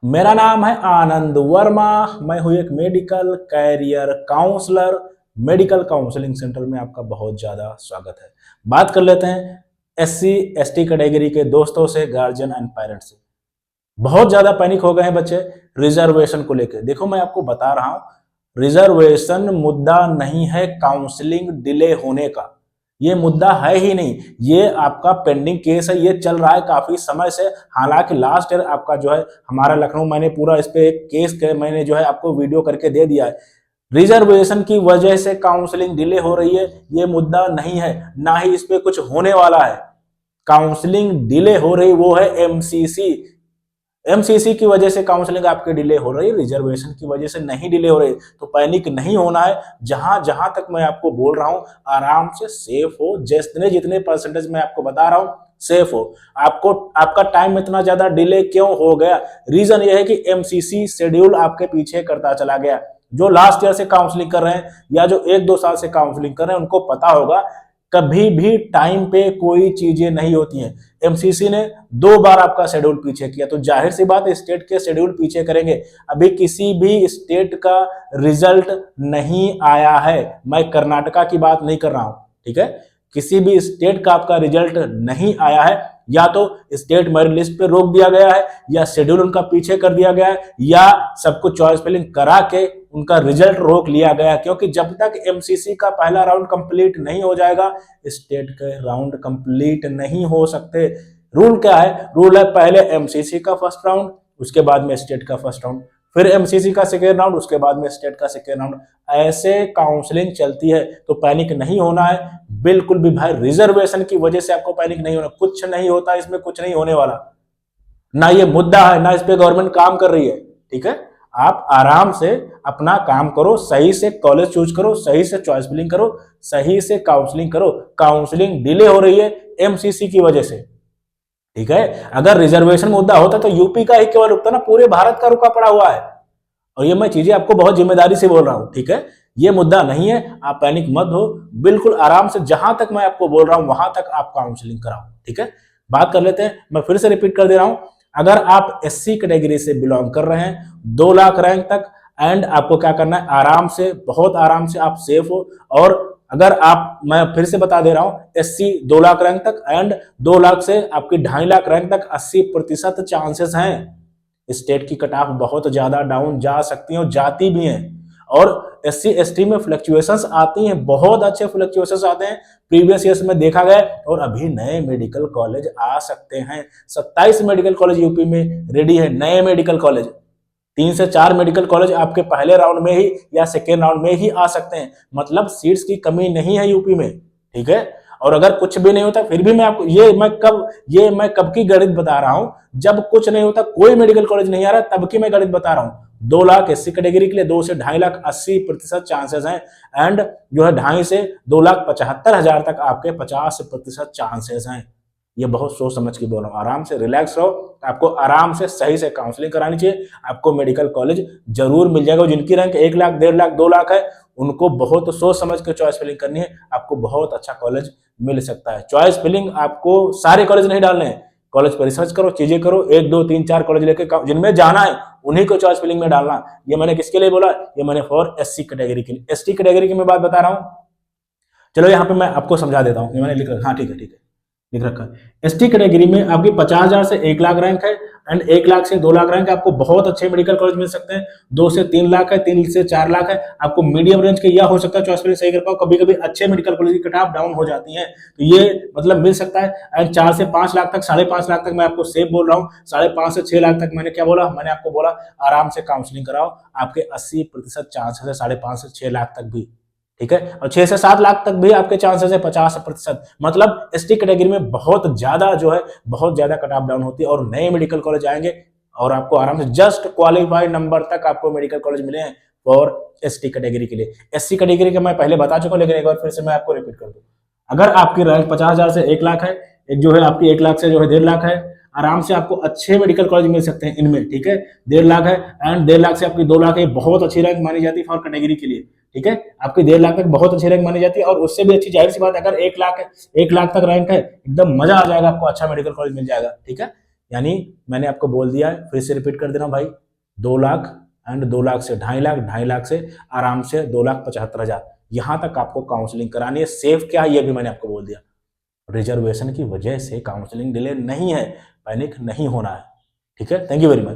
मेरा नाम है आनंद वर्मा। मैं हूँ एक medical career counsellor. Medical counselling centre में आपका बहुत ज़्यादा स्वागत है। बात कर लेते हैं SC ST कैटेगरी के दोस्तों से, गार्जियन एंड पेरेंट्स से। बहुत ज़्यादा पैनिक हो गए हैं बच्चे रिजर्वेशन को लेकर। देखो, मैं आपको बता रहा हूँ, रिजर्वेशन मुद्दा नहीं है काउंसलिंग डिले होने का। ये मुद्दा है ही नहीं, ये आपका पेंडिंग केस है, ये चल रहा है काफी समय से। हालांकि लास्ट ईयर आपका जो है हमारा लखनऊ, मैंने पूरा इस पे एक केस के मैंने जो है आपको वीडियो करके दे दिया है। रिजर्वेशन की वजह से काउंसलिंग डिले हो रही है, ये मुद्दा नहीं है, ना ही इस पे कुछ होने वाला है। काउंसलिंग डिले हो रही वो है एमसीसी की वजह से काउंसलिंग आपके डिले हो रही है, रिजर्वेशन की वजह से नहीं डिले हो रही। तो पैनिक नहीं होना है। जहां जहां तक मैं आपको बोल रहा हूं, आराम से सेफ हो। जितने जितने परसेंटेज मैं आपको बता रहा हूं, सेफ हो। आपको आपका टाइम इतना ज्यादा डिले क्यों हो गया? रीजन यह है कि एमसीसी शेड्यूल आपके पीछे करता चला गया। जो लास्ट ईयर से काउंसलिंग कर रहे हैं या जो 1-2 साल से काउंसलिंग कर रहे हैं, उनको पता होगा कभी भी टाइम पे कोई चीजें नहीं होती हैं। एमसीसी ने 2 बार आपका शेड्यूल पीछे किया, तो जाहिर सी बात है स्टेट के शेड्यूल पीछे करेंगे। अभी किसी भी स्टेट का रिजल्ट नहीं आया है। मैं कर्नाटका की बात नहीं कर रहा हूं, ठीक है? किसी भी स्टेट का आपका रिजल्ट नहीं आया है। या तो स्टेट मेरिट लिस्ट पे रोक दिया गया है, या शेड्यूल उनका पीछे कर दिया गया है, या सबको चॉइस फिलिंग करा के उनका रिजल्ट रोक लिया गया। क्योंकि जब तक एमसीसी का पहला राउंड कंप्लीट नहीं हो जाएगा, स्टेट के राउंड कंप्लीट नहीं हो सकते। रूल क्या है? रूल है पहले एमसीसी का फर्स्ट राउंड, उसके बाद में स्टेट का फर्स्ट राउंड, फिर एमसीसी का सेकेंड राउंड, उसके बाद में स्टेट का सेकेंड राउंड। ऐसे काउंसलिंग चलती है। तो पैनिक नहीं होना है बिल्कुल भी भाई। रिजर्वेशन की वजह से आपको पैनिक नहीं होना, कुछ नहीं होता इसमें, कुछ नहीं होने वाला। ना ये मुद्दा है, ना इस पे गवर्नमेंट काम कर रही है, ठीक है? आप आराम से अपना काम करो, सही से कॉलेज चूज करो, सही से चॉइस फिलिंग करो, सही से काउंसलिंग करो। काउंसलिंग डिले हो रही है एमसीसी की वजह से, ठीक है? अगर रिजर्वेशन मुद्दा होता तो यूपी का ही केवल रुकता ना, पूरे भारत का रुका पड़ा हुआ है। और ये मैं चीजें आपको बहुत जिम्मेदारी से बोल रहा हूं, ठीक है? ये मुद्दा नहीं है, आप पैनिक मत हो। बिल्कुल आराम से, जहां तक मैं आपको बोल रहा हूं वहां तक आप काउंसलिंग कराओ, ठीक है? बात कर लेते हैं, मैं फिर से रिपीट कर दे रहा हूं। अगर आप SC कैटेगरी से बिलोंग कर रहे हैं, 2 लाख रैंक तक, एंड आपको क्या करना है, आराम से, बहुत आराम से आप सेफ हो। और अगर आप, मैं फिर से बता दे रहा हूं, SC 2 लाख रैंक तक एंड 2 लाख से आपकी 2.5 लाख रैंक तक 80% चांसेस हैं। स्टेट की कट ऑफ बहुत ज्यादा डाउन जा सकती है और जाती भी हैं। और SC ST में फ्लक्चुएशंस आती हैं, बहुत अच्छे फ्लक्चुएशंस आते हैं, प्रीवियस ईयर्स में देखा गया। और अभी नए मेडिकल कॉलेज आ सकते हैं। 27 मेडिकल कॉलेज यूपी में रेडी है, नए मेडिकल कॉलेज। 3 से 4 मेडिकल कॉलेज आपके पहले राउंड में ही या सेकेंड राउंड में ही आ सकते हैं। मतलब सीट्स की कमी नहीं है यूपी में, ठीक है? और अगर कुछ भी नहीं होता, फिर भी मैं आपको ये मैं कब की गणित बता रहा हूं, जब कुछ नहीं होता, कोई मेडिकल कॉलेज नहीं आ रहा, तब की मैं गणित बता रहा हूं। 2 लाख SC कैटेगरी के लिए 2 से 2.5 लाख 80% चांसेस हैं। एंड जो है 2.5 से 2,75,000 तक आपके 50% चांसेस हैं। ये बहुत सोच समझ के बोल रहा हूँ। आराम से रिलैक्स रहो, आपको आराम से सही से काउंसलिंग करानी चाहिए। आपको मेडिकल कॉलेज जरूर मिल जाएगा। जिनकी रैंक 1 लाख, 1.5 लाख, 2 लाख है, उनको बहुत सोच समझ के चॉइस फिलिंग करनी है। आपको बहुत अच्छा कॉलेज मिल सकता है। चॉइस फिलिंग आपको सारे कॉलेज नहीं डालने हैं। कॉलेज पर रिसर्च करो, चीजें करो, 1, 2, 3, 4 कॉलेज लेके जिनमें जाना है उन्हीं को चॉइस फिलिंग में डालना। ये मैंने किसके लिए बोला? ये मैंने फॉर SC कैटेगरी के लिए। ST कैटेगरी की मैं बात बता रहा हूँ। चलो यहाँ पे मैं आपको समझा देता हूँ। मैंने लिख रखा, हाँ ठीक है, लिख रखा है। ST कैटेगरी में आपकी 50,000 से 1 लाख रैंक है, एंड 1 लाख से 2 लाख रैंक है। आपको बहुत अच्छे मेडिकल कॉलेज मिल सकते हैं। 2 से 3 लाख है, 3 से 4 लाख है। आपको मीडियम रेंज के, या हो सकता है चॉइस फिलिंग सही कर पाओ। कभी कभी अच्छे मेडिकल कॉलेज की कट ऑफ डाउन हो जाती है, तो ये मतलब मिल सकता है। एंड 4 से 5 लाख तक, 5.5 लाख तक मैं आपको सेफ बोल रहा हूँ। 5.5 से 6 लाख तक मैंने क्या बोला? मैंने आपको बोला आराम से काउंसलिंग कराओ, आपके 80% चांसेस है 5.5 से 6 लाख तक भी, ठीक है? और 6 से 7 लाख तक भी आपके चांसेस है 50%। मतलब ST कैटेगरी में बहुत ज्यादा जो है, बहुत ज्यादा कट ऑफ डाउन होती है। और नए मेडिकल कॉलेज आएंगे और आपको आराम से जस्ट क्वालिफाइड नंबर तक आपको मेडिकल कॉलेज मिले हैं और ST कैटेगरी के लिए। SC कैटेगरी का मैं पहले बता चुका हूं, लेकिन एक बार फिर से मैं आपको रिपीट कर दूं। अगर आपकी रैंक 50,000 से 1 लाख है, एक जो है आपकी 1 लाख से जो है 1.5 लाख है, आराम से आपको अच्छे मेडिकल कॉलेज मिल सकते हैं इनमें, ठीक है? 1.5 लाख है एंड 1.5 लाख से आपकी 2 लाख है, बहुत अच्छी रैंक मानी जाती है फॉर कैटेगरी के लिए, ठीक है? आपकी 1.5 लाख तक बहुत अच्छी रैंक मानी जाती है। और उससे भी अच्छी, जाहिर सी बात है, अगर 1 लाख है, 1 लाख तक रैंक है, एकदम मजा आ जाएगा, आपको अच्छा मेडिकल कॉलेज मिल जाएगा, ठीक है? यानी मैंने आपको बोल दिया है, फिर से रिपीट कर दे रहा हूं भाई, 2 लाख एंड 2 लाख से 2.5 लाख, 2.5 लाख से आराम से 2,75,000, यहां तक आपको काउंसलिंग करानी है। सेफ क्या है ये भी मैंने आपको बोल दिया। रिजर्वेशन की वजह से काउंसलिंग डिले नहीं है, पैनिक नहीं होना है। ठीक है, थैंक यू वेरी मच।